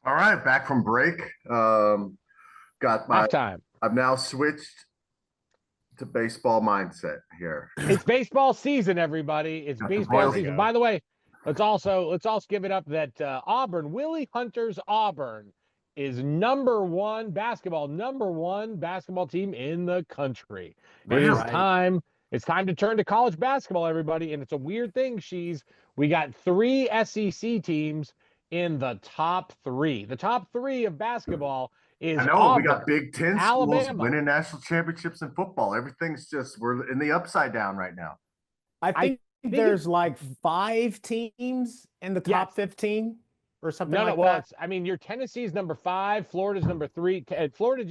All right, back from break. Got my. Halftime. I've now switched to baseball mindset here. It's baseball season, everybody. It's Got the baseball Royals. There we season. go. By the way, let's also give it up that Willie Hunter's Auburn is number one basketball team in the country. It Really? is Right. time. It's time to turn to college basketball, everybody. And it's a weird thing. We got three SEC teams in the top three. The top three of basketball I is know we got Auburn, Big Ten schools Alabama. winning national championships in football. Everything's just we're in the upside down right now. I I think think there's like 5 teams in the yes. top 15 or something No, no. like Well, that. your Tennessee's number five, Florida's number three. Florida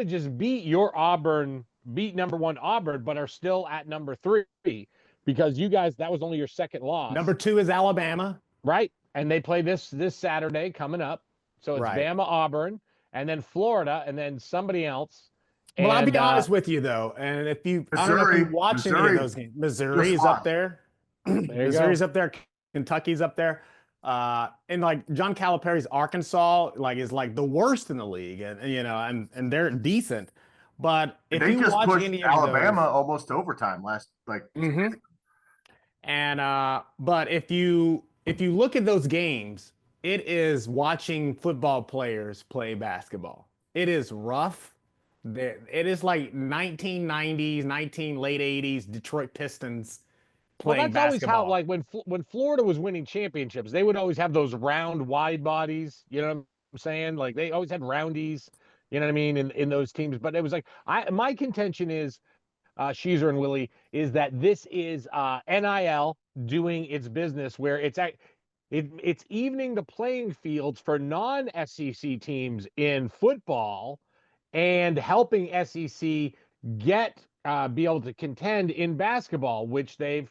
just beat your Auburn, beat number one Auburn, but are still at number three because you guys that was only your second Number loss, 2 is Alabama. right? And they play this Saturday coming up, so it's Right. Bama, Auburn, and then Florida, and then somebody else, Well, I'll be and honest with you though, and I don't know if you Missouri, watch any of Missouri those games. Missouri just is up lost. there. there you go. Missouri's up there. Kentucky's up there. And like John Calipari's Arkansas, like is like the worst in the league, and they're decent. But if They you just watch pushed any of Alabama those, almost to overtime last like. Mhm. And but if you look at those games, it is watching football players play basketball. It is rough. It is like 1990s, 19 late 80s Detroit Pistons Well, playing that's always how basketball. like when Florida was winning championships, they would always have those round wide bodies. You know what I'm saying? Like they always had roundies. You know what I mean? In those teams, but it was like my contention is Sheezer and Willie is that this is NIL doing its business where it's evening the playing fields for non-SEC teams in football and helping SEC get be able to contend in basketball, which they've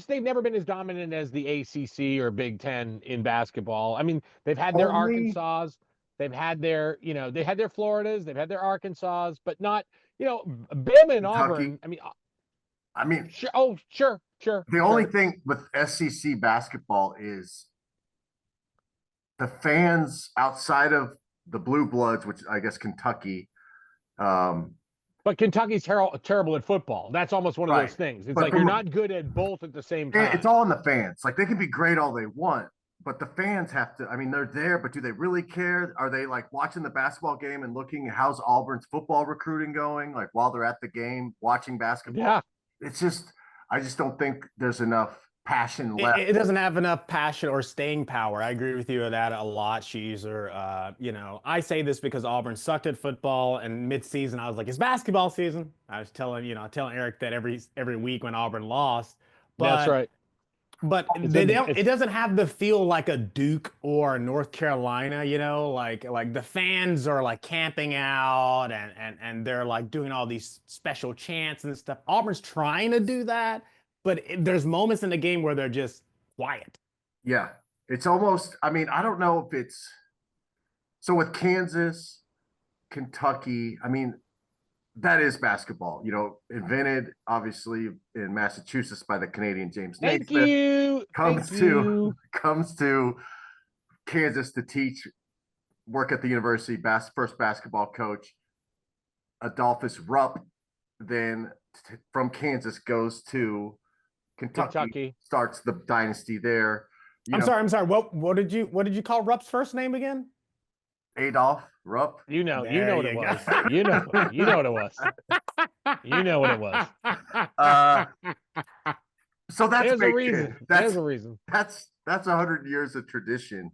never been as dominant as the ACC or Big Ten in basketball. I mean, they've had their Only Arkansas, they had their Floridas, they've had their Arkansas, but not, Bama and Kentucky. Auburn. I mean, I mean, sure, oh, sure, sure, the only sure. thing with SEC basketball is the fans outside of the Blue Bloods, which I guess Kentucky. Um, But Kentucky's terrible at football. That's almost one of right. those things. It's But like you're from not good at both at the same it's time. all in the fans. Like they can be great all they want, but the fans have to. I mean, they're there, but do they really care? Are they like watching the basketball game and looking how's Auburn's football recruiting going? Like while they're at the game watching basketball. Yeah. It's just I just don't think there's enough passion It, left. it doesn't have enough passion or staying power. I agree with you on that a lot, Sheezer. I say this because Auburn sucked at football, and mid-season I was like, "It's basketball season." I was telling Eric that every week when Auburn lost, That's but right. It's they in don't. It it's doesn't have the feel like a Duke or a North Carolina. Like the fans are like camping out and they're like doing all these special chants and stuff. Auburn's trying to do that, but there's moments in the game where they're just quiet. Yeah, it's almost. I mean, I don't know if it's so with Kansas, Kentucky. I mean, that is basketball. Invented obviously in Massachusetts by the Canadian James thank Naismith. you. Comes Thank to you. comes to Kansas to teach, work at the university. First basketball coach, Adolphus Rupp. Then from Kansas goes to Kentucky, Kentucky. starts the dynasty there. You I'm know, sorry. I'm sorry. What did you call Rupp's first name again? Adolph Rupp. You know There what it you go. was. You know what it was. You know what it was. Uh, so that's There's a baked in. reason. There's a reason. That's 100 years of tradition.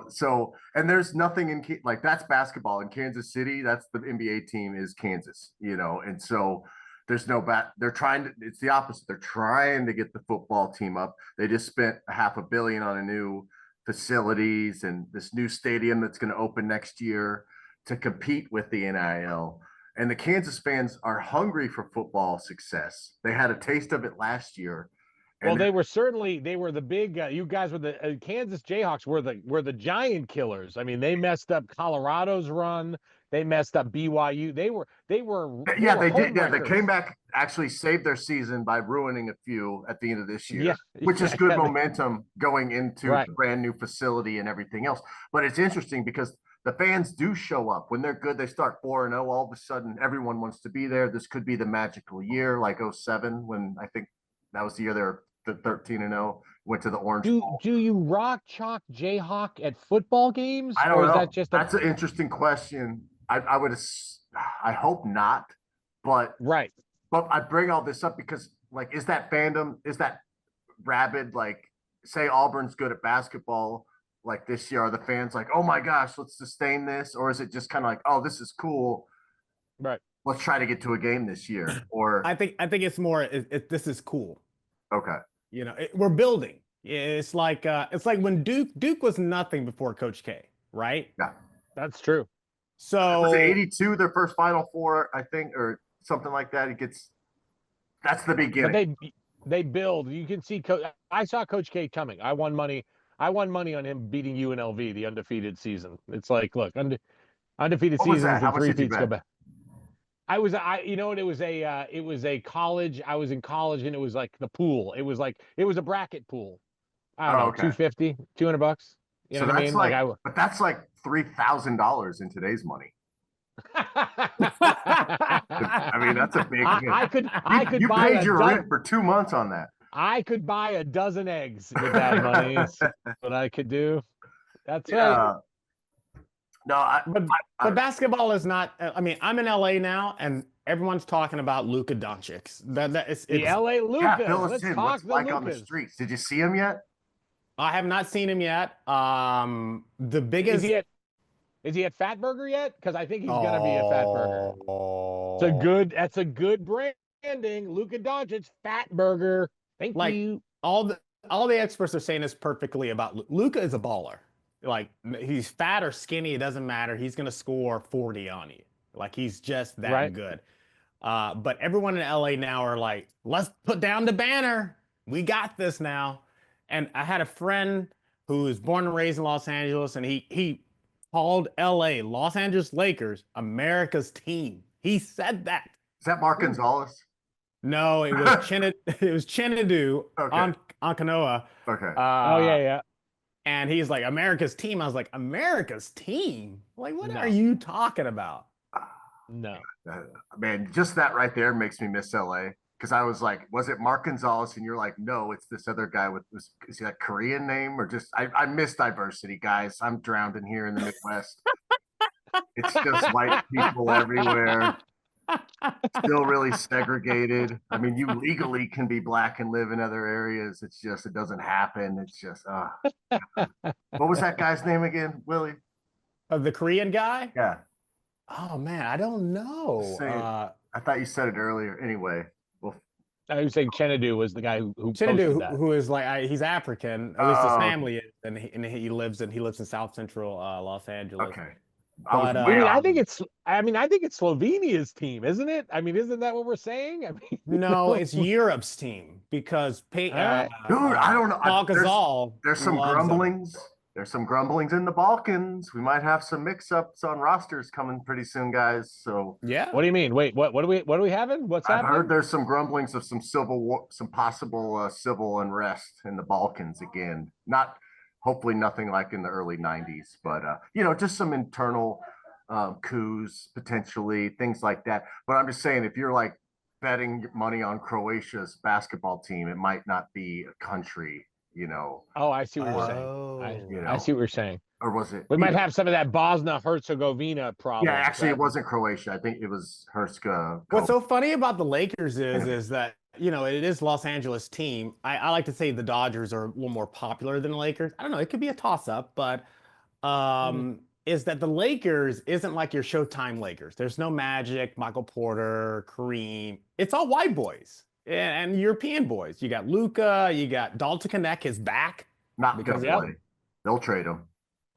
So and there's nothing like that's basketball in Kansas City. That's the NBA team is Kansas. And so there's no they're trying to, it's the opposite. They're trying to get the football team up. They just spent $500 million on a new facilities and this new stadium that's going to open next year to compete with the NIL. And the Kansas fans are hungry for football success. They had a taste of it last year. Well, And they were the big. You guys were the Kansas Jayhawks were the giant killers. I mean, they messed up Colorado's run. They messed up BYU. They were They did. Yeah, they homewreckers. came back, actually saved their season by ruining a few at the end of this year, Yeah, which is good yeah, momentum going into right. the brand new facility and everything else. But it's interesting because the fans do show up when they're good. They start 4-0. All of a sudden, everyone wants to be there. This could be the magical year, like 07, when I think that was the year they were 13-0. Went to the Orange Bowl. Do you rock chalk Jayhawk at football games, I or don't is know. that just That's an interesting question. I would. I hope not, but right? I bring all this up because, like, is that fandom? Is that rabid? Like, say Auburn's good at basketball, like this year, are the fans like, oh my gosh, let's sustain this, or is it just kind of like, oh, this is cool, Right. let's try to get to a game this year? Or I think it's more. This is cool. okay, We're building. It's like when Duke was nothing before Coach K, right? yeah, That's true. So was it 82 their first Final Four, I think, or something like that? That's the beginning. But they build. You can see. I saw Coach K coming. I won money on him beating UNLV, the undefeated season. It's like, look, undefeated What was seasons that? How and much did you three-peats go bet? back. You know what? It was a college. I was in college, and it was like the pool. It was a bracket pool. I don't know, okay. $250, $200. You So know what I that's mean? but that's like $3,000 in today's money. I mean, that's a big. I could You buy paid your rent for 2 months on that. I could buy a dozen eggs with that money. Is what I could do. That's right. No, but basketball is not. I mean, I'm in LA now, and everyone's talking about Luka Doncic. It's the LA yeah, Lucas. fill us Let's in. talk What's the like Lucas. on the streets? Did you see him yet? I have not seen him yet. The biggest. Is he at Fat Burger yet? Because I think he's gonna be a Fat Burger. That's a good branding. Luka Doncic, Fat Burger. Thank you. All the experts are saying this perfectly about Luka is a baller. Like, he's fat or skinny, it doesn't matter. He's gonna score 40 on you. Like, he's just that good. But everyone in LA now are like, let's put down the banner. We got this now. And I had a friend who was born and raised in Los Angeles, and he called LA, Los Angeles Lakers, America's team. He said that. Is that Mark Gonzalez? No, it was Chinadu on Kanoa. Okay. Oh yeah. And he's like, America's team. I was like, America's team? Like, what are you talking about? No. Man, just that right there makes me miss LA. Because I was like, was it Mark Gonzalez? And you're like, no, it's this other guy with this. Is he a Korean name or just? I miss diversity, guys. I'm drowned in here in the Midwest. It's just white people everywhere. Still really segregated. I mean, you legally can be black and live in other areas. It's just, it doesn't happen. It's just, what was that guy's name again, Willie? The Korean guy? Yeah. Oh man, I don't know. I thought you said it earlier. Anyway, well, I was saying Chenadu was the guy who Chenadu, who is like he's African. At least his family is, and he lives in South Central Los Angeles. Okay. I think it's Slovenia's team, isn't it? I mean, isn't that what we're saying? I mean, no, it's Europe's team because dude, I don't know. Paul Gasol. There's some grumblings. There's some grumblings in the Balkans. We might have some mix-ups on rosters coming pretty soon, guys. So yeah. What do you mean? Wait, what are we having? What's happening? I've heard there's some grumblings of some possible civil unrest in the Balkans again. Hopefully nothing like in the early 90s, but just some internal coups potentially, things like that. But I'm just saying, if you're like betting money on Croatia's basketball team, it might not be a country. Oh, I see what you're saying. I see what you're saying. Or was it? We might have some of that Bosnia-Herzegovina problem. Yeah, actually, it wasn't Croatia. I think it was Herska. What's so funny about the Lakers is that it is Los Angeles team. I like to say the Dodgers are a little more popular than the Lakers. I don't know. It could be a toss-up, but is that the Lakers isn't like your Showtime Lakers. There's no Magic, Michael Porter, Kareem. It's all white boys. And European boys. You got Luka, you got Dalton Knecht is back. Not because they'll trade him.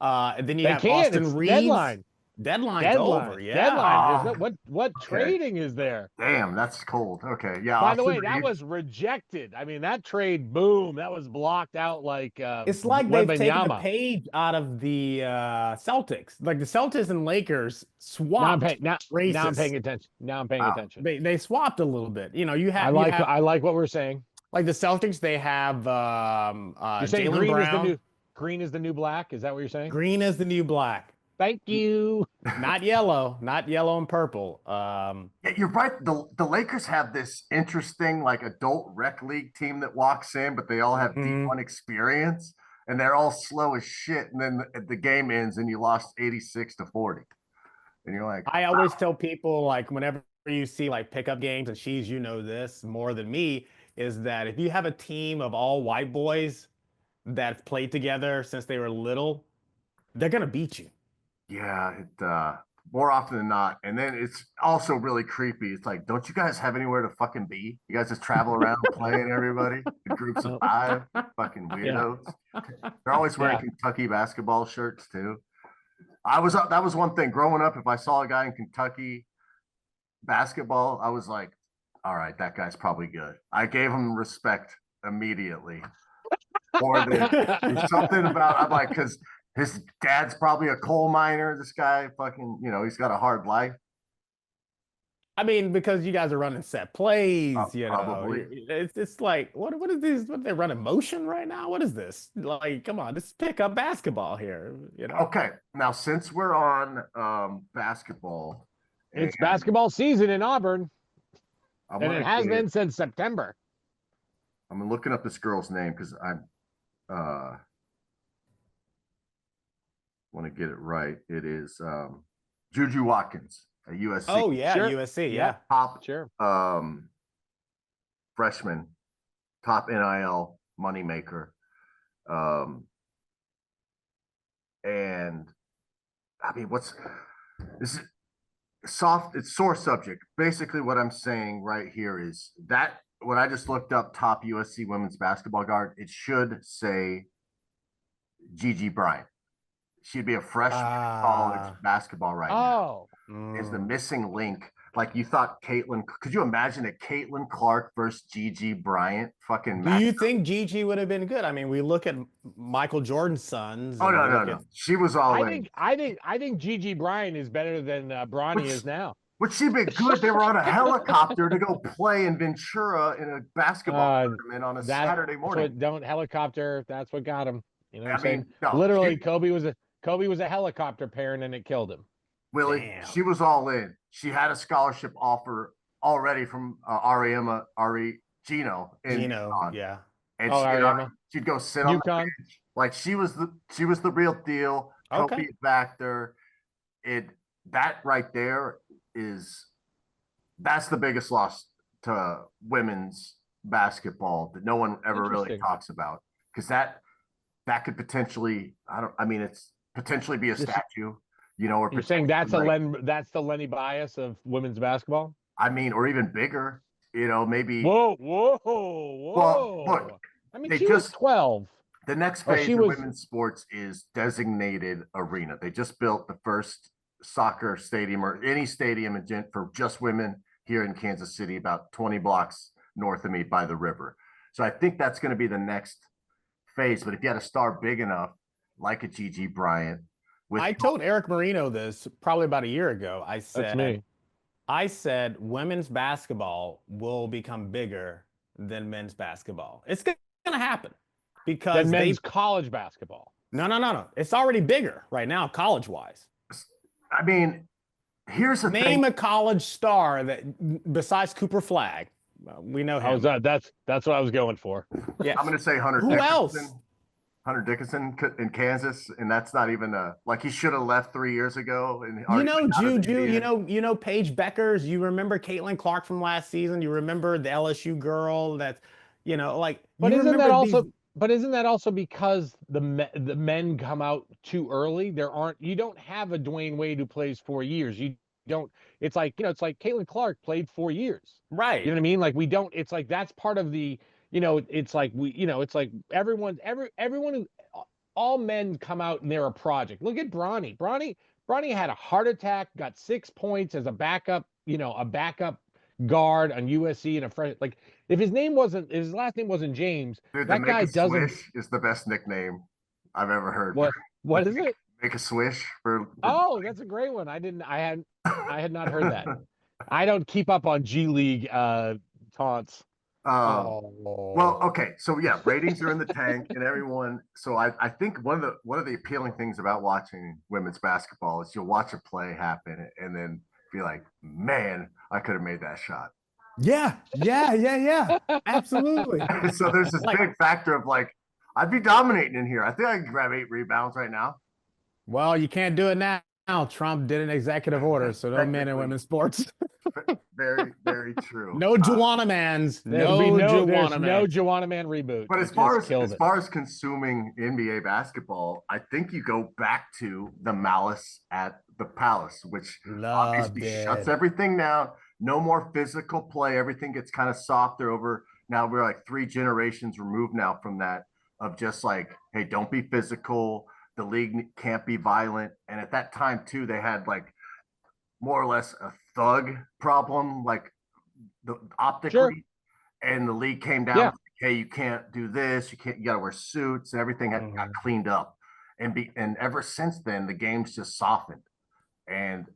And then you have Austin Reeves. Deadline. Deadline's over. Yeah. Deadline. There's no Oh, what okay. trading is there? Damn, that's cold. Okay, yeah. By the way, Austin that Reeves. was rejected. I mean, that trade, boom, that was blocked out like It's like they've taken a Wembanyama. page out of the Celtics. Like the Celtics and Lakers Now I'm swapped paying now I'm paying races. attention. Now I'm paying Wow. attention. They swapped a little bit. You know, you I have like what we're saying. like the Celtics. They have You're saying Jaylen Brown. green is the new black? Is that what you're saying? Green as the new black. Thank you. Not yellow. Not yellow and purple. Yeah, you're right. The Lakers have this interesting like adult rec league team that walks in, but they all have Mhm. D1 experience and they're all slow as shit. And then the game ends and you lost 86-40. And you're like, I always tell people like whenever you see like pickup games, and she's you know this more than me, is that if you have a team of all white boys that played together since they were little, they're gonna beat you. yeah, more often than not. And then it's also really creepy. It's like, don't you guys have anywhere to fucking be? You guys just travel around playing everybody in groups of 5, fucking weirdos. They're always wearing Yeah. Kentucky basketball shirts too. That was one thing growing up. If I saw a guy in Kentucky basketball, I was like, all right, that guy's probably good. I gave him respect immediately. Or there's something about, I'm like, because his dad's probably a coal miner. This guy fucking, he's got a hard life. I mean, because you guys are running set plays, Probably. it's like what is this? What they running motion right now? What is this? Like, come on, let's pick up basketball here, Okay. Now, since we're on basketball, It's and basketball season in Auburn, I and it has been since September. I'm looking up this girl's name because I'm want to get it right. It is Juju Watkins, a USC. Oh yeah, Sure. USC, Yeah. Top Sure. freshman, top NIL moneymaker. And I mean, this is soft, it's sore subject. Basically, what I'm saying right here is that when I just looked up top USC women's basketball guard, it should say Gigi Bryant. She'd be a freshman in college basketball right now. Is the missing link. Like you thought Caitlin, could you imagine a Caitlin Clark versus Gigi Bryant fucking Do you think Gigi would have been good? I mean, we look at Michael Jordan's sons. Oh no. She was all in. I think Gigi Bryan is better than Bronny is now. Would she be good? They were on a helicopter to go play in Ventura in a basketball tournament on a Saturday morning. Don't helicopter. That's what got him. You know what I'm saying? No, literally, Kobe was a helicopter parent, and it killed him. Willie, Damn. She was all in. She had a scholarship offer already from Gino. Yeah. And she'd go sit on the UConn. bench. Like she was the real deal. Okay. Kobe back there. That right there that's the biggest loss to women's basketball that no one ever really talks about. Because that could potentially it's potentially be a statue. Or you're saying that's the Lenny Bias of women's basketball? I mean, or even bigger, maybe. Whoa. Well, look, I mean, she was 12. The next phase of women's sports is designated arena. They just built the first soccer stadium or any stadium for just women here in Kansas City, about 20 blocks north of me by the river. So I think that's going to be the next phase. But if you had a star big enough, like a Gigi Bryant, I told Eric Marino this probably about a year ago. That's me. I said women's basketball will become bigger than men's basketball. It's going to happen because men's college basketball. No. It's already bigger right now, college-wise. I mean, here's the thing. Name a college star that besides Cooper Flagg. We know him. That's what I was going for. Yeah. I'm going to say Hunter. Who else? Hunter Dickinson in Kansas, and that's not even like he should have left 3 years ago. And Juju, you know Paige Beckers. You remember Caitlin Clark from last season. You remember the LSU girl. That's But isn't that also because the men come out too early? You don't have a Dwayne Wade who plays 4 years. You don't. It's like Caitlin Clark played 4 years. Right. You know what I mean? Like we don't. It's like that's part of the. It's like it's like everyone who all men come out and they're a project. Look at Bronny. Bronny had a heart attack, got 6 points as a backup, a backup guard on USC and a fresh like if his last name wasn't James, Dude, the that make guy a doesn't swish is the best nickname I've ever heard. what is it? Make a swish for Oh, that's a great one. I had not heard that. I don't keep up on G League taunts. Well, okay, so yeah, ratings are in the tank and everyone. So I think one of the appealing things about watching women's basketball is you'll watch a play happen and then be like, man, I could have made that shot. Yeah. Absolutely. So there's this big factor of like, I'd be dominating in here. I think I can grab 8 rebounds right now. Well, you can't do it now. Trump did an executive order, so no men and women's sports. Very, very true. No Juana Mans. There's no Juana Man reboot. But as far as consuming NBA basketball, I think you go back to the Malice at the Palace, which obviously shuts everything down. No more physical play. Everything gets kind of softer over. Now we're like 3 generations removed now from that of just like, hey, don't be physical. The league can't be violent. And at that time too, they had like more or less a thug problem, like optically. Sure. And the league came down, like, hey, you can't do this. You got to wear suits and everything got cleaned up. And ever since then, the game's just softened. And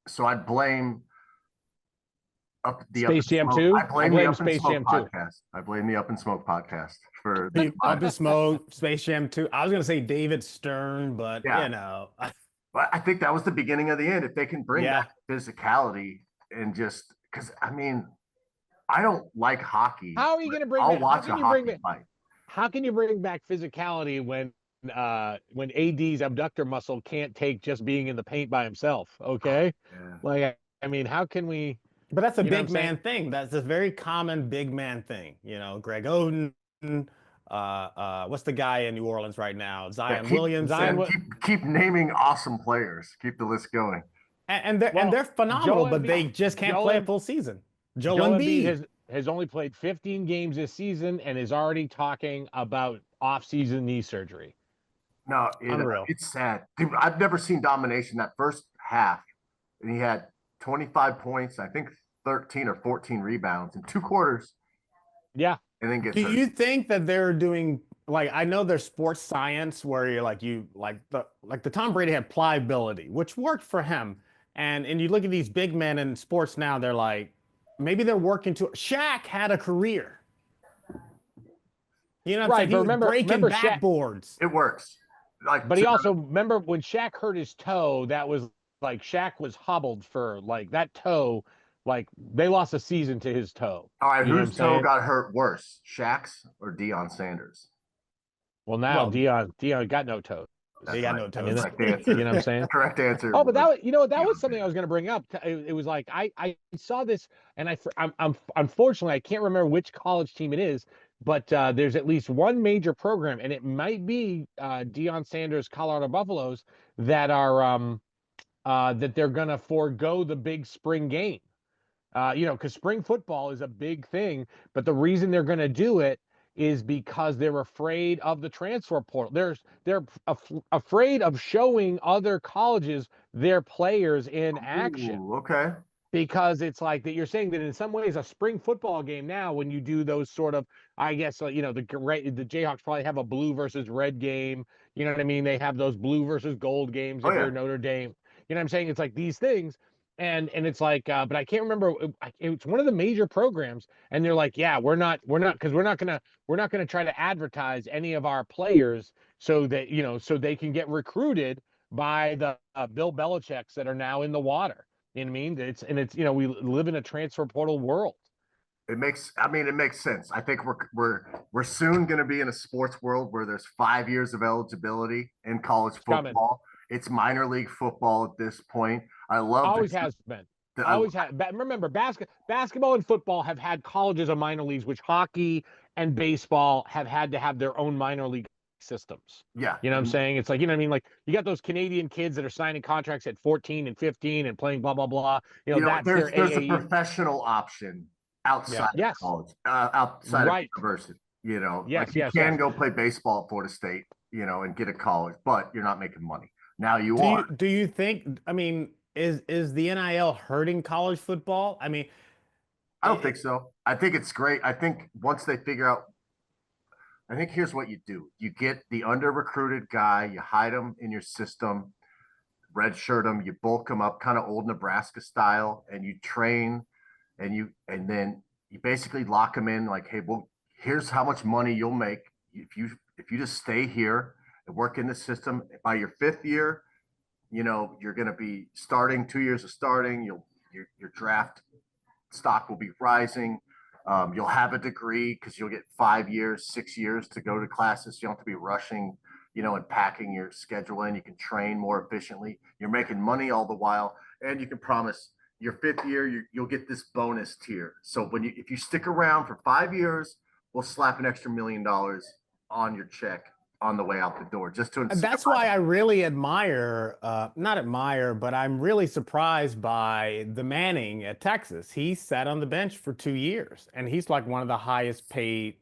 so I blame Space Jam 2. I blame Space Jam 2 podcast. I blame the Up and Smoke podcast for the Up and Smoke, Space Jam 2. I was gonna say David Stern, but But I think that was the beginning of the end. If they can bring back physicality and just because I don't like hockey. How are you gonna bring? I'll watch a hockey fight. How can you bring back physicality when AD's abductor muscle can't take just being in the paint by himself? Okay, like how can we? But that's a big man thing. That's a very common big man thing. Greg Oden. What's the guy in New Orleans right now? Zion Williams. Keep naming awesome players. Keep the list going. And they're phenomenal, but they just can't play a full season. Joel Embiid has only played 15 games this season and is already talking about off-season knee surgery. No, it's sad. Dude, I've never seen domination that first half. And he had 25 points, I think 13 or 14 rebounds in 2 quarters. Yeah. And then do you think that they're doing I know there's sports science where you're the Tom Brady had pliability, which worked for him. And you look at these big men in sports now, they're like, maybe they're working to Shaq had a career. You know what I'm saying? Remember backboards. It works. But he also remember when Shaq hurt his toe, that was Shaq was hobbled for that toe. They lost a season to his toe. All right, whose toe got hurt worse, Shaq's or Deion Sanders? Well, now Deion got no toes. He got no toes. You know what I'm saying? Correct answer. Oh, but that was something I was going to bring up. It was like I saw this, and I'm unfortunately I can't remember which college team it is, but there's at least one major program, and it might be Deion Sanders' Colorado Buffaloes that are that they're going to forego the big spring game. Because spring football is a big thing, but the reason they're going to do it is because they're afraid of the transfer portal. They're afraid of showing other colleges their players in action. Ooh, okay. Because it's like that you're saying that in some ways a spring football game now, when you do those sort of, I guess, the Jayhawks probably have a blue versus red game. You know what I mean? They have those blue versus gold games if you're Notre Dame. You know what I'm saying? It's like these things. And it's like, but I can't remember. It's one of the major programs, and they're like, yeah, we're not gonna try to advertise any of our players so that so they can get recruited by the Bill Belichick's that are now in the water. You know what I mean? It's we live in a transfer portal world. It makes sense. I think we're soon going to be in a sports world where there's 5 years of eligibility in college football. It's minor league football at this point. I love always has been. Remember, basketball and football have had colleges of minor leagues, which hockey and baseball have had to have their own minor league systems. Yeah. You know what I'm saying? It's like, you know what I mean? Like you got those Canadian kids that are signing contracts at 14 and 15 and playing blah, blah, blah. That's there's a professional option outside of college, outside of university. You can go play baseball at Florida State, and get a college, but you're not making money. Now you Do are. you think, I mean, is the NIL hurting college football? I mean, I don't think it, so. I think it's great. I think once they figure out, I think here's what you do: you get the under recruited guy, you hide him in your system, redshirt him, you bulk him up, kind of old Nebraska style, and you train, and then you basically lock him in. Like, hey, well, here's how much money you'll make if you just stay here and work in the system. By your 5th year, you're going to be starting 2 years of starting. Your draft stock will be rising. You'll have a degree because you'll get 5 years, 6 years to go to classes. You don't have to be rushing, and packing your schedule in. You can train more efficiently. You're making money all the while, and you can promise your 5th year, you'll get this bonus tier. So if you stick around for 5 years, we'll slap an extra $1 million on your check on the way out the door, just to incentivize. that's why I really admire, not admire, but I'm really surprised by the Manning at Texas. He sat on the bench for 2 years, and he's like one of the highest paid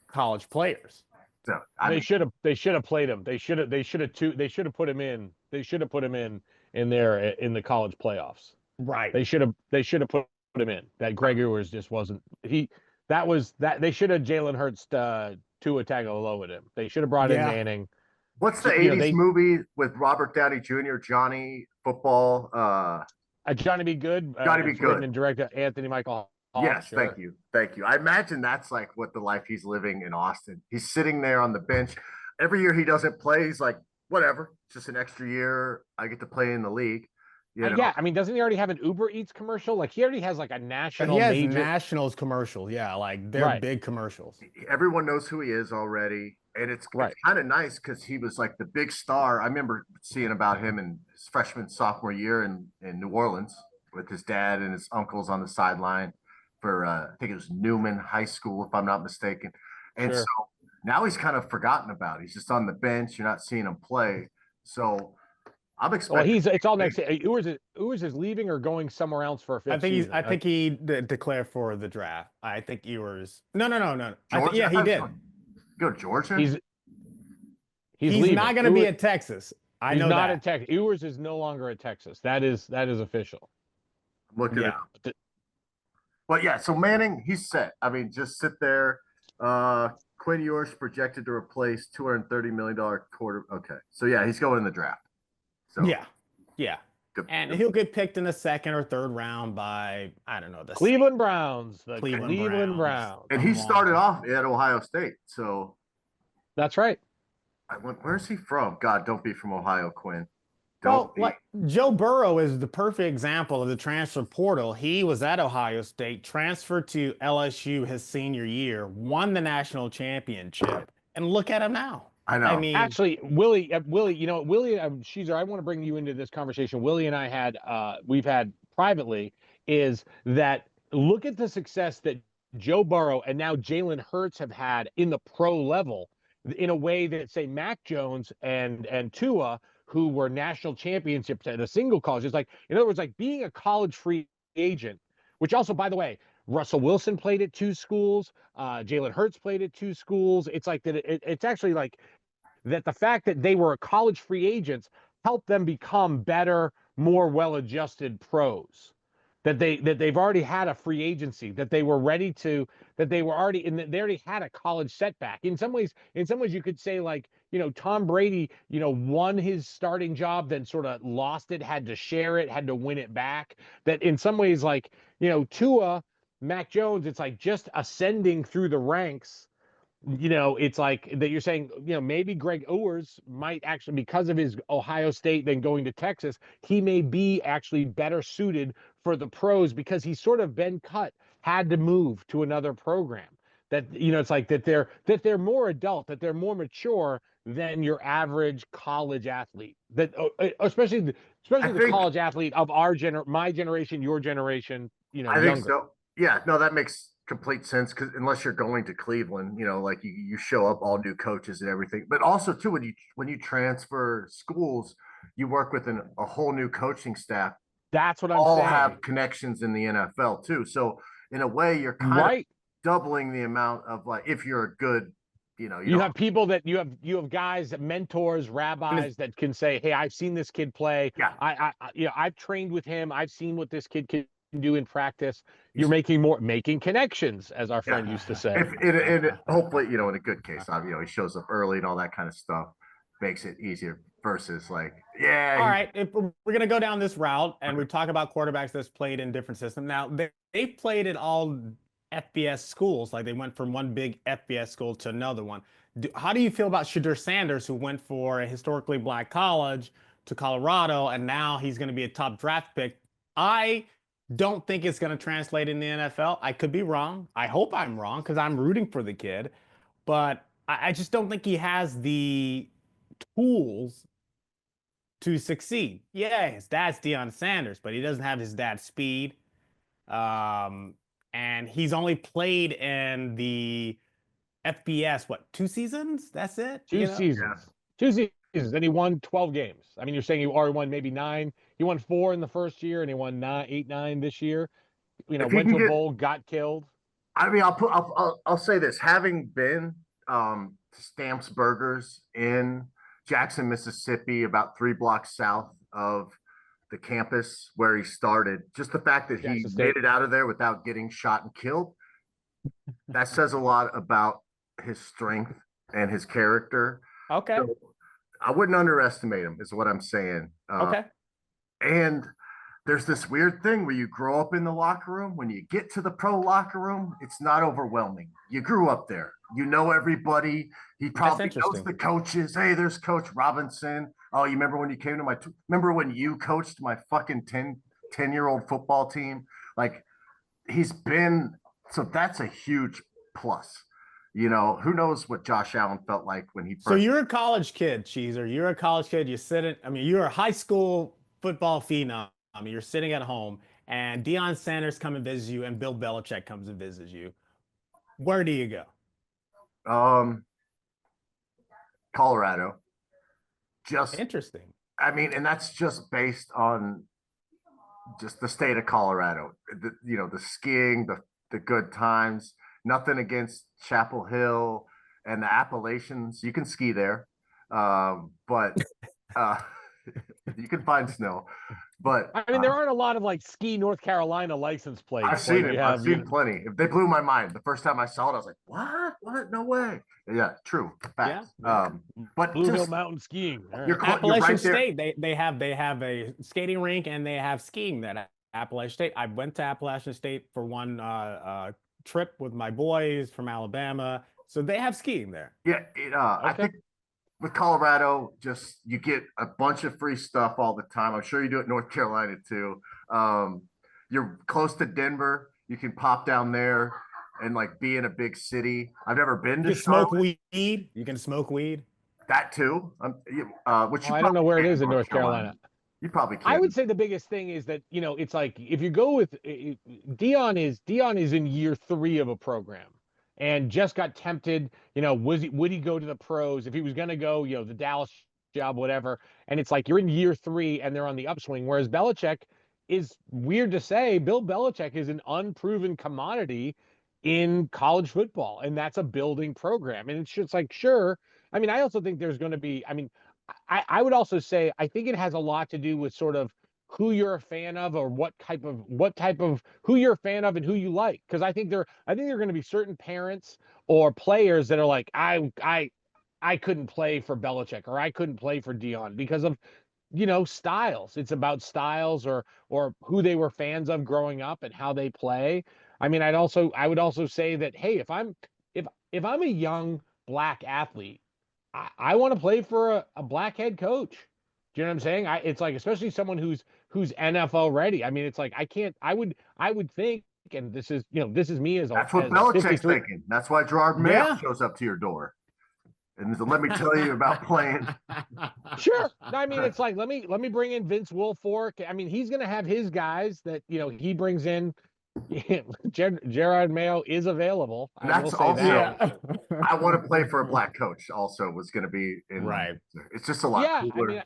college players. So, They should have played him. They should have put him in. They should have put him in there in the college playoffs. Right. They should have put him in. That Greg Ewers just wasn't he. That was that they should have Jalen Hurts Tua Tagovailoa with him. They should have brought in Manning. What's the You know, 80s movie with Robert Downey Jr., Johnny Football? Johnny Be Good. Johnny Be it's written Good. and directed Anthony Michael Hall. Yes, Sure. thank you. Thank you. I imagine that's like what the life he's living in Austin. He's sitting there on the bench. Every year he doesn't play, he's like, whatever, it's just an extra year. I get to play in the league. Yeah, I mean, doesn't he already have an Uber Eats commercial? Like he already has like a national. He has major... nationals commercial. Yeah, like they're big commercials. Everyone knows who he is already. And it's kind of nice because he was like the big star. I remember seeing about him in his freshman, sophomore year in New Orleans with his dad and his uncles on the sideline for, I think it was Newman High School, if I'm not mistaken. And so now he's kind of forgotten about. He's just on the bench. You're not seeing him play. So I'm expecting. Well, it's all next. Ewers is leaving or going somewhere else for a fifth season. I think he declared for the draft. I think Ewers. No. Georgia, he did. Go to Georgia. He's not going to be at Texas. He's not at Texas. Ewers is no longer at Texas. That is official. Look at it. But yeah, so Manning, he's set. I mean, just sit there. Quinn Ewers projected to replace $230 million quarter. Okay, so yeah, he's going in the draft. So yeah. Good. And he'll get picked in the second or third round by, I don't know, the Cleveland Browns. The Cleveland Browns. And he started off at Ohio State. So that's right. Where's he from? God, don't be from Ohio, Quinn. Like Joe Burrow is the perfect example of the transfer portal. He was at Ohio State, transferred to LSU his senior year, won the national championship, and look at him now. I know. I mean, actually, Willie, Willie, I want to bring you into this conversation. Willie and I we've had privately, is that look at the success that Joe Burrow and now Jalen Hurts have had in the pro level, in a way that say Mac Jones and Tua, who were national championships at a single college. It's like, in other words, like being a college free agent, which also, by the way, Russell Wilson played at 2 schools. Jalen Hurts played at 2 schools. It's like that. It's actually like that. The fact that they were college free agents helped them become better, more well-adjusted pros. That they've already had a free agency. That they were ready to. That they were already in. They already had a college setback. In some ways, you could say like, Tom Brady, won his starting job, then sort of lost it, had to share it, had to win it back. That in some ways, like, Tua, Mac Jones, it's like just ascending through the ranks. It's like that you're saying, maybe Greg Ewers might actually, because of his Ohio State, then going to Texas, he may be actually better suited for the pros because he's sort of been cut, had to move to another program. That, it's like that they're more adult, that they're more mature than your average college athlete. That especially the college athlete of my generation, your generation, I think so. Yeah, no, that makes complete sense because unless you're going to Cleveland, like you show up all new coaches and everything. But also too, when you transfer schools, you work with a whole new coaching staff. That's what I'm all saying. Have connections in the NFL too. So in a way, you're kind of doubling the amount of, like, if you're a good You know, You have people that you have guys, mentors, rabbis that can say, "Hey, I've seen this kid play. yeah, I've trained with him. I've seen what this kid can do in practice." You're he's- making connections, as our friend used to say. if and hopefully, you know, in a good case, you know, he shows up early and all that kind of stuff makes it easier versus like, yeah, All right, if we're gonna go down this route and we talk about quarterbacks that's played in different systems. Now they played at all FBS schools, like they went from one big FBS school to another one. How do you feel about Shadur Sanders, who went for a historically black college to Colorado, and now he's going to be a top draft pick? I don't think it's going to translate in the NFL. I could be wrong. I hope I'm wrong because I'm rooting for the kid, but I just don't think he has the tools to succeed. Yeah, his dad's Deion Sanders, but he doesn't have his dad's speed. And he's only played in the FBS, what, 2 seasons? That's it? Two You know? seasons. 2 seasons. Then he won 12 games. I mean, you're saying he already won maybe 9. He won 4 in the first year, and he won 8, 9 this year. You know, if he went can to a get, bowl, got killed. I mean, I'll say this: having been Stamps Burgers in Jackson, Mississippi, about 3 blocks south of the campus where he started, just the fact that he Jackson made State. it out of there without getting shot and killed, that says a lot about his strength and his character. Okay. So I wouldn't underestimate him, is what I'm saying. Okay. And there's this weird thing where you grow up in the locker room. When you get to the pro locker room, it's not overwhelming. You grew up there. You know everybody. He probably knows the coaches. Hey, there's Coach Robinson. Oh, you remember when you came to remember when you coached my fucking 10-year-old football team? Like, he's been, so that's a huge plus. You know, who knows what Josh Allen felt like when he first. So you're a college kid, Cheeser. You're a college kid. You're a high school football phenom. I mean, you're sitting at home, and Deion Sanders come and visit you, and Bill Belichick comes and visits you. Where do you go? Colorado. Just interesting. I mean, and that's just based on just the state of Colorado. You know, the skiing, the good times. Nothing against Chapel Hill and the Appalachians. You can ski there, but you can find snow. But I mean, there aren't a lot of like ski North Carolina license plates. I've seen it. I've seen plenty. If they blew my mind the first time I saw it, I was like, "What? What? No way!" Yeah, true. Facts. Yeah. But Blue Hill Mountain skiing. Right. Appalachian State, they have a skating rink and they have skiing there at Appalachian State. I went to Appalachian State for one trip with my boys from Alabama, so they have skiing there. Yeah, I think with Colorado, just you get a bunch of free stuff all the time. I'm sure you do it in North Carolina too. You're close to Denver. You can pop down there and like be in a big city. I've never been to smoke weed. You can smoke weed. That too. Which I don't know where it is in North Carolina. You probably can. I would say the biggest thing is that, you know, it's like if you go with Deion is in year 3 of a program and just got tempted. You know, would he go to the pros if he was going to go? You know, the Dallas job, whatever. And it's like you're in year 3 and they're on the upswing. Whereas Belichick is, weird to say, Bill Belichick is an unproven commodity in college football, and that's a building program. And it's just like, sure. I mean, I also think there's going to be. I mean, I would also say I think it has a lot to do with sort of who you're a fan of, or what type of who you're a fan of and who you like. Because I think there are going to be certain parents or players that are like, I couldn't play for Belichick or I couldn't play for Deion because of, you know, styles. It's about styles or who they were fans of growing up and how they play. I mean, I would also say that, hey, if I'm a young black athlete, I want to play for a black head coach. Do you know what I'm saying? It's like, especially someone who's NFL ready. I mean, it's like I would think, and this is me as that's what Belichick's thinking. That's why Gerard Mayo shows up to your door. And let me tell you about playing. Sure. I mean, it's like, let me bring in Vince Wilfork. I mean, he's going to have his guys that, you know, he brings in. Gerard Mayo is available. That's also, I want to play for a black coach also was going to be in. Right. It's just a lot cooler.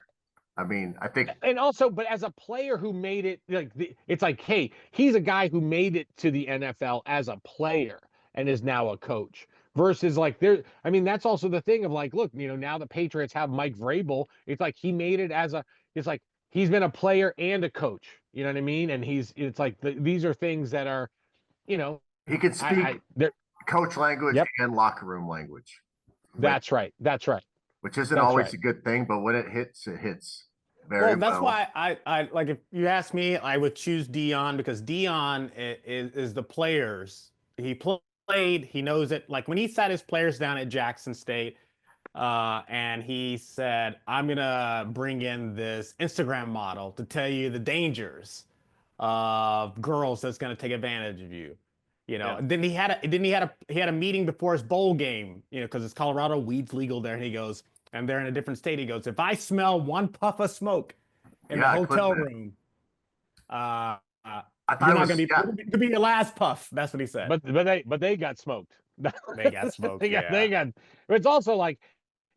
I mean, I think. And also, but as a player who made it, like, it's like, hey, he's a guy who made it to the NFL as a player and is now a coach. versus like there. I mean, that's also the thing of like, look, now the Patriots have Mike Vrabel. It's like he made it as a. It's like he's been a player and a coach. You know what I mean? And it's like these are things that are, you know, He can speak they're, coach language yep, and locker room language, that's right. That's right. which isn't That's always right. a good thing, but when it hits very Well, that's well. why I like, if you ask me, I would choose Dion, because Dion is the players. He played, he knows it. Like when he sat his players down at Jackson State, and he said, I'm gonna bring in this Instagram model to tell you the dangers of girls that's gonna take advantage of you. Yeah. And then he had a meeting before his bowl game, because it's Colorado, weed's legal there, and he goes, and they're in a different state. He goes, if I smell one puff of smoke in the Yeah, I clipped hotel that. room, uh, I thought you're it not was gonna be, yeah. it could be your last puff. That's what he said. But they got smoked. They got smoked. They Yeah. got. It's also like,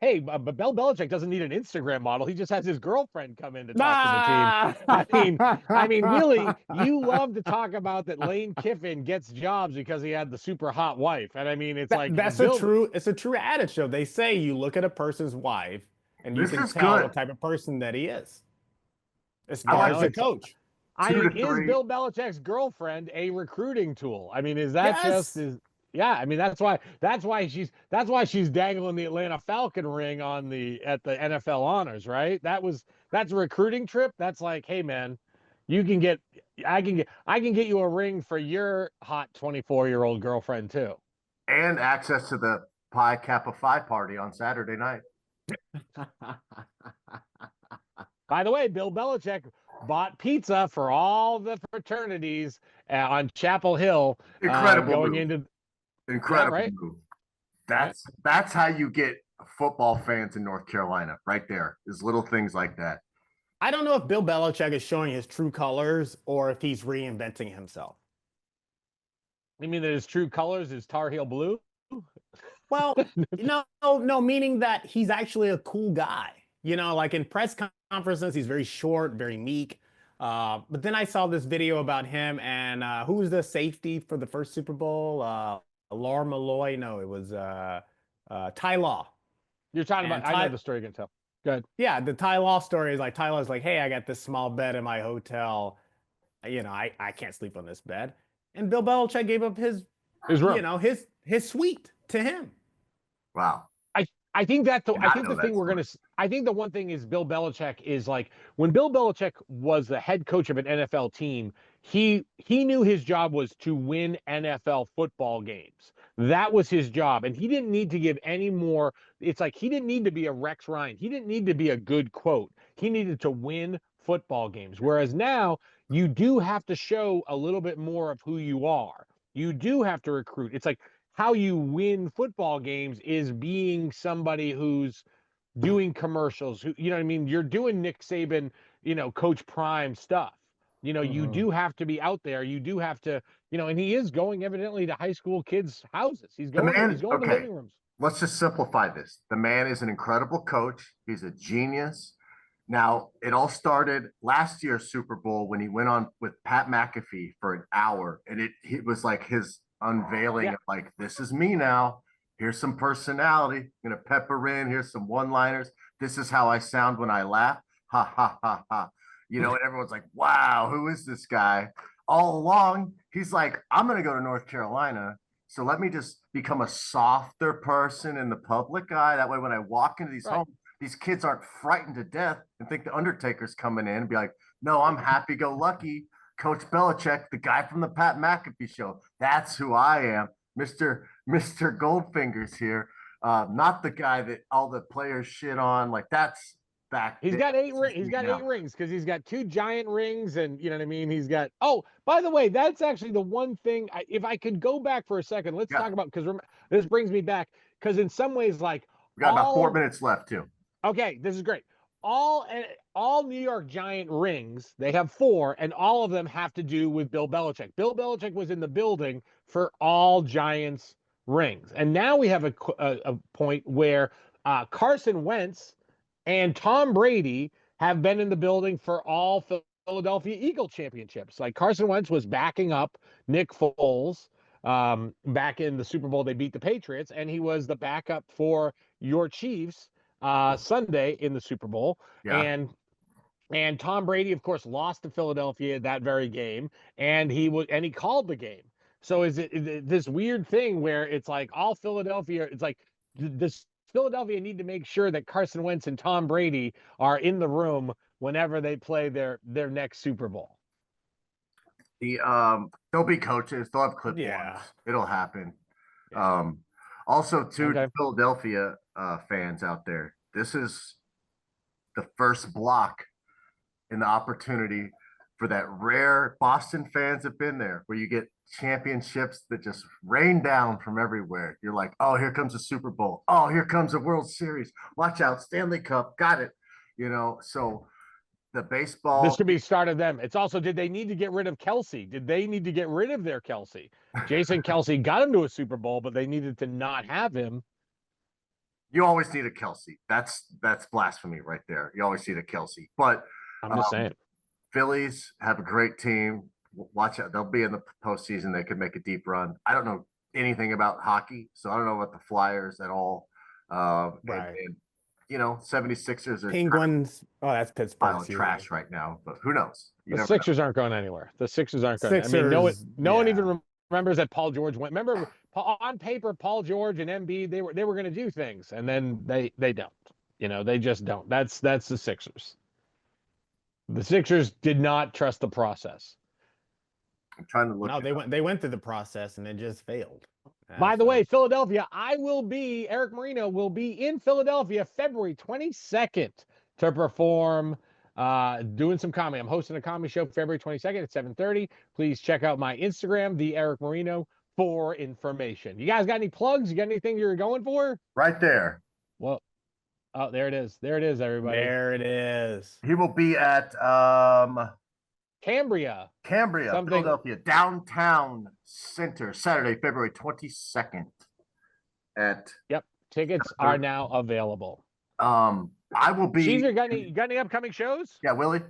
hey, but Bill Belichick doesn't need an Instagram model. He just has his girlfriend come in to talk to the team. I mean, really, you love to talk about that Lane Kiffin gets jobs because he had the super hot wife, and I mean, it's like It's a true adage. Though they say you look at a person's wife and you This can is tell good. what type of person that he is, as I far like as a it. coach. I 2 mean, to is 3. Bill Belichick's girlfriend a recruiting tool? I mean, is that Yes. yeah, I mean that's why she's dangling the Atlanta Falcon ring at the NFL honors, right? That's a recruiting trip. That's like, hey man, you can get I can get you a ring for your hot 24-year-old girlfriend too. And access to the Pi Kappa Phi party on Saturday night. By the way, Bill Belichick bought pizza for all the fraternities on Chapel Hill Incredible going move. into Incredible right. move. Right. That's how you get football fans in North Carolina, right there. Is little things like that. I don't know if Bill Belichick is showing his true colors or if he's reinventing himself. You mean that his true colors is Tar Heel blue? Well, no, meaning that he's actually a cool guy. Like in press conferences, he's very short, very meek. But then I saw this video about him and who was the safety for the first Super Bowl? Laura Malloy. No, it was Ty Law. You're talking And about. I know the story you can tell. Go ahead. Yeah, the Ty Law story is like Ty Law's like, hey, I got this small bed in my hotel. I can't sleep on this bed. And Bill Belichick gave up his room. His suite to him. Wow. I think that the I think the thing we're gonna. I think the one thing is Bill Belichick is like when Bill Belichick was the head coach of an NFL team, he knew his job was to win NFL football games. That was his job, and he didn't need to give any more. It's like he didn't need to be a Rex Ryan. He didn't need to be a good quote. He needed to win football games. Whereas now you do have to show a little bit more of who you are. You do have to recruit. It's like how you win football games is being somebody who's doing commercials, who, you know what I mean? You're doing Nick Saban, Coach Prime stuff. You do have to be out there. You do have to, and he is going evidently to high school kids' houses. He's going to living rooms. Let's just simplify this. The man is an incredible coach. He's a genius. Now, it all started last year's Super Bowl when he went on with Pat McAfee for an hour, and it was like his unveiling of like, this is me now. Here's some personality. I'm gonna pepper in. Here's some one-liners. This is how I sound when I laugh. Ha ha ha ha. And everyone's like, wow, who is this guy? All along, he's like, I'm gonna go to North Carolina. So let me just become a softer person in the public eye. That way, when I walk into these homes, these kids aren't frightened to death and think the Undertaker's coming in and be like, no, I'm happy-go-lucky. Coach Belichick, the guy from the Pat McAfee show. That's who I am. Mr. Goldfingers here. Not the guy that all the players shit on. Like that's back. He's got 8 rings. He's got 8 rings because he's got 2 giant rings, and you know what I mean. He's got. Oh, by the way, that's actually the one thing. If I could go back for a second, let's talk about, because this brings me back, because in some ways, like we got about 4 minutes left too. Okay, this is great. All New York Giant rings, they have 4, and all of them have to do with Bill Belichick. Bill Belichick was in the building for all Giants rings. And now we have a point where Carson Wentz and Tom Brady have been in the building for all Philadelphia Eagle championships. Like Carson Wentz was backing up Nick Foles back in the Super Bowl. They beat the Patriots, and he was the backup for your Chiefs Sunday in the Super Bowl. Yeah. And Tom Brady, of course, lost to Philadelphia that very game, and he called the game. So is it this weird thing where it's like all Philadelphia? It's like this Philadelphia need to make sure that Carson Wentz and Tom Brady are in the room whenever they play their next Super Bowl. They'll be coaches. They'll have clip Yeah. ones. It'll happen. Also, to Okay. Philadelphia fans out there, this is the first block in the opportunity for that rare Boston fans have been there where you get championships that just rain down from everywhere. You're like, oh, here comes a Super Bowl. Oh, here comes a World Series. Watch out, Stanley Cup. Got it. So the baseball. This could be start of them. It's also, did they need to get rid of Kelsey? Did they need to get rid of their Kelsey? Jason Kelsey got him to a Super Bowl, but they needed to not have him. You always need a Kelsey. That's blasphemy right there. You always need a Kelsey. But I'm just saying. Phillies have a great team. Watch out. They'll be in the postseason. They could make a deep run. I don't know anything about hockey, so I don't know about the Flyers at all. Right. And 76ers are Penguins. Oh, that's pile Pittsburgh. of trash right now, but who knows? The Sixers aren't going anywhere. The Sixers aren't going. Sixers, I mean, no one yeah. even remembers that Paul George went. Remember, on paper, Paul George and Embiid, they were going to do things, and then they don't. They just don't. That's the Sixers. The Sixers did not trust the process. I'm trying to look. No, they went through the process and it just failed. By the way, Philadelphia, Eric Marino will be in Philadelphia February 22nd to perform, doing some comedy. I'm hosting a comedy show February 22nd at 7:30. Please check out my Instagram, the Eric Marino, for information. You guys got any plugs? You got anything you're going for? Right there. Well, oh, there it is. There it is, everybody. There it is. He will be at Cambria, Philadelphia, Downtown Center, Saturday, February 22nd. Yep, tickets are now available. I will be. Caesar, got any upcoming shows? Yeah, Willie.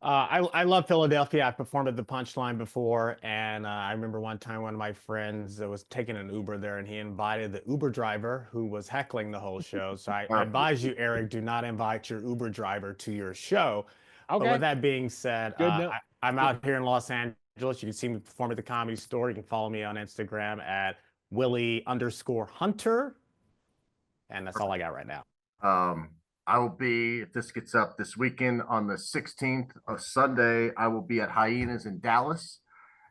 I love Philadelphia. I've performed at the Punchline before, and I remember one time one of my friends was taking an Uber there, and he invited the Uber driver who was heckling the whole show. So I advise you, Eric, do not invite your Uber driver to your show. Okay. But with that being said, I'm out here in Los Angeles. You can see me perform at the Comedy Store. You can follow me on Instagram at Willie_Hunter, and that's all I got right now. I will be, if this gets up this weekend on the 16th of Sunday, I will be at Hyenas in Dallas.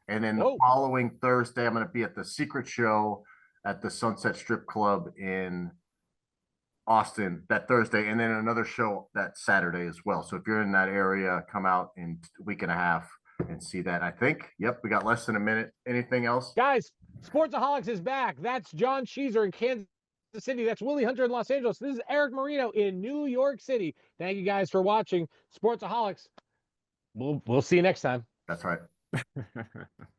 And then the following Thursday, I'm going to be at the Secret Show at the Sunset Strip Club in Austin that Thursday. And then another show that Saturday as well. So if you're in that area, come out in a week and a half and see that. I think, yep, we got less than a minute. Anything else? Guys, Sportsaholix is back. That's John Sheezer in Kansas City. That's Willie Hunter in Los Angeles. This is Eric Marino in New York City. Thank you guys for watching Sportsaholix. We'll see you next time. That's right.